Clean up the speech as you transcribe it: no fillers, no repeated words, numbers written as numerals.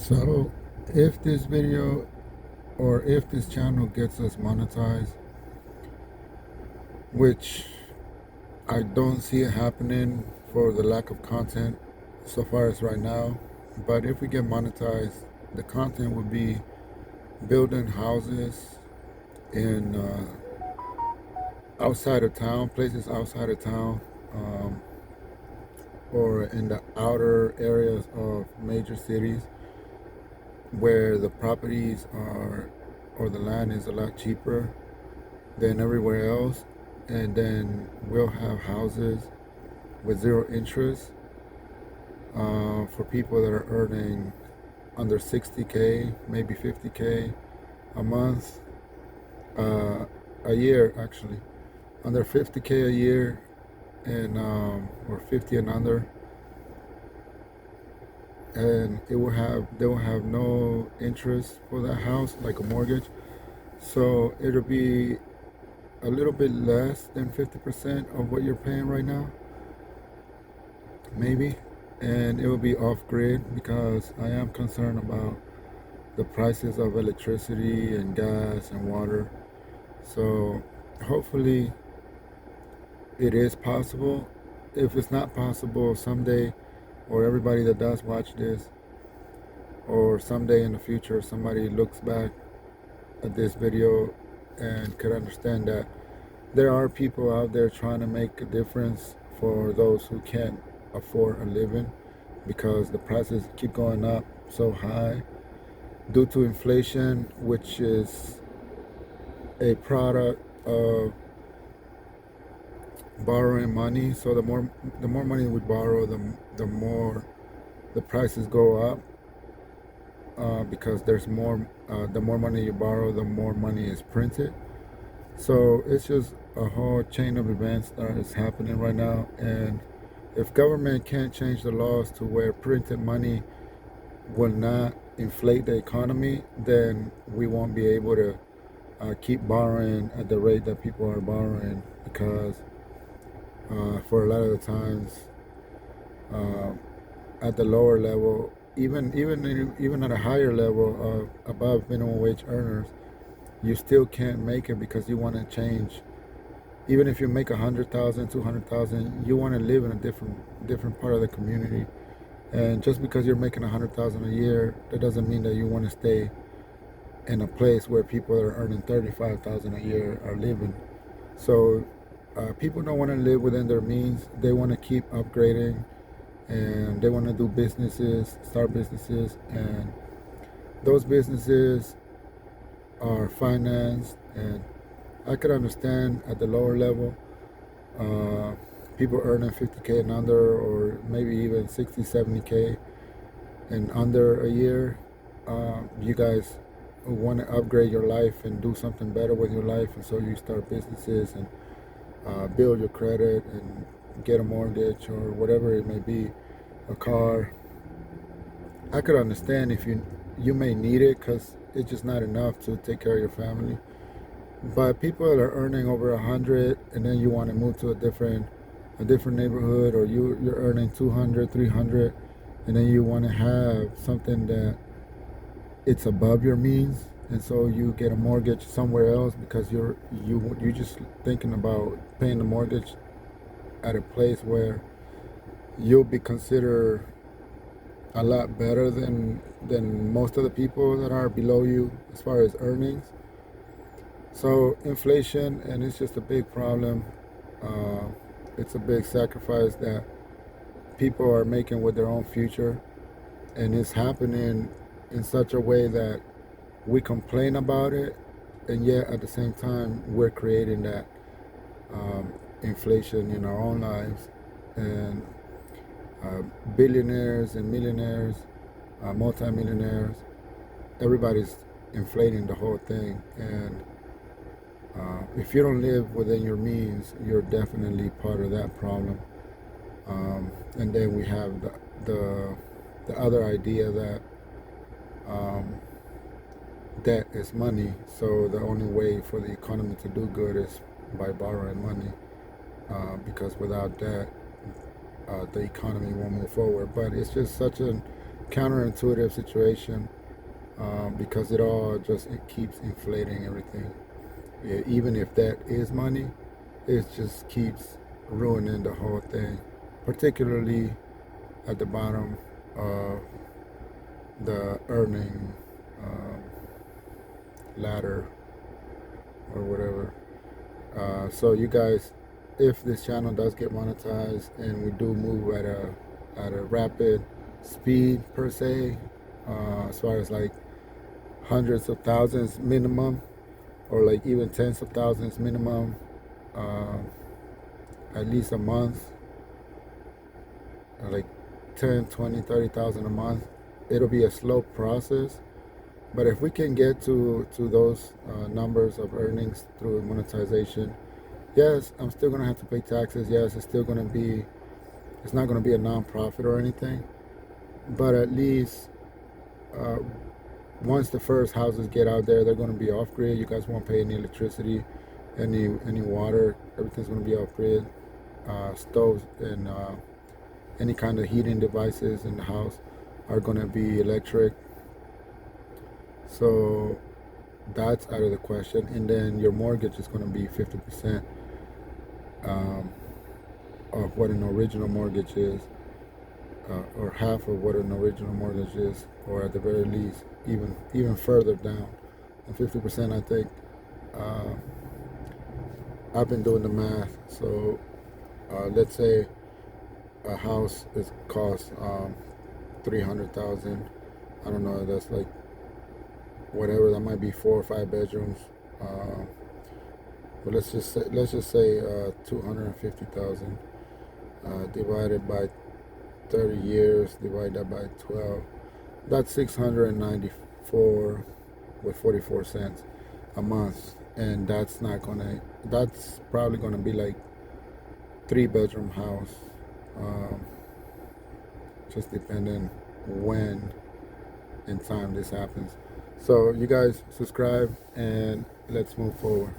So, if this video or if this channel gets us monetized, which I don't see it happening for the lack of content so far as right now, but if we get monetized, the content would be building houses in outside of town, places outside of town, um, or in the outer areas of major cities where the properties are or the land is a lot cheaper than everywhere else, and then we'll have houses with zero interest for people that are earning under 60K, maybe 50K a month, a year actually, under 50K a year, and or 50 and under, and they will have no interest for that house like a mortgage, so it'll be a little bit less than 50% of what you're paying right now, maybe. And it will be off grid because I am concerned about the prices of electricity and gas and water. So hopefully it is possible. If it's not possible someday, or everybody that does watch this, or someday in the future, somebody looks back at this video and could understand that there are people out there trying to make a difference for those who can't afford a living because the prices keep going up so high due to inflation, which is a product of borrowing money. So the more money we borrow, the more the prices go up, because there's more. The more money you borrow, the more money is printed. So it's just a whole chain of events that is happening right now. And if government can't change the laws to where printed money will not inflate the economy, then we won't be able to keep borrowing at the rate that people are borrowing, because for a lot of the times, uh, at the lower level, even at a higher level of above minimum wage earners, you still can't make it because you want to change. Even if you make 100,000, 200,000, you want to live in a different part of the community. And just because you're making 100,000 a year, that doesn't mean that you want to stay in a place where people that are earning 35,000 a year are living. So people don't want to live within their means. They want to keep upgrading, and they want to do businesses, start businesses, and those businesses are financed. And I could understand at the lower level, uh, people earning 50K and under, or maybe even 60, 70K and under a year. You guys want to upgrade your life and do something better with your life, and so you start businesses and build your credit and get a mortgage or whatever it may be, a car. I could understand if you may need it because it's just not enough to take care of your family. But people that are earning over 100, and then you want to move to a different neighborhood, or you're earning 200, 300, and then you want to have something that it's above your means, and so you get a mortgage somewhere else because you're just thinking about paying the mortgage at a place where you'll be considered a lot better than most of the people that are below you as far as earnings. So inflation, and it's just a big problem. Uh, it's a big sacrifice that people are making with their own future, and it's happening in such a way that we complain about it, and yet at the same time we're creating that inflation in our own lives. And billionaires and millionaires, multimillionaires, everybody's inflating the whole thing. And if you don't live within your means, you're definitely part of that problem. And then we have the other idea that um, debt is money. So the only way for the economy to do good is by borrowing money, because without that, the economy won't move forward. But it's just such a counterintuitive situation, because it keeps inflating everything. Yeah, even if that is money, it just keeps ruining the whole thing, particularly at the bottom of the earning um, ladder or whatever. So you guys, if this channel does get monetized and we do move at a rapid speed per se, as far as like hundreds of thousands minimum, or like even tens of thousands minimum, uh, at least a month, like 10, 20, 30,000 a month. It'll be a slow process, but if we can get to those numbers of earnings through monetization, yes, I'm still gonna have to pay taxes. Yes, it's not gonna be a non-profit or anything, but at least uh, once the first houses get out there, they're gonna be off grid. You guys won't pay any electricity, any water. Everything's gonna be off grid. Stoves and any kind of heating devices in the house are gonna be electric. So that's out of the question. And then your mortgage is gonna be 50%. Um, of what an original mortgage is, or half of what an original mortgage is, or at the very least, even further down. And 50%, I think. Uh, I've been doing the math. So let's say a house is cost 300,000. I don't know. That's like whatever. That might be 4 or 5 bedrooms. But let's just say 250,000. Divided by 30 years, divide that by 12. That's 694 with 44 cents a month. And that's probably gonna be like 3 bedroom house. Um, just depending when in time this happens. So you guys subscribe and let's move forward.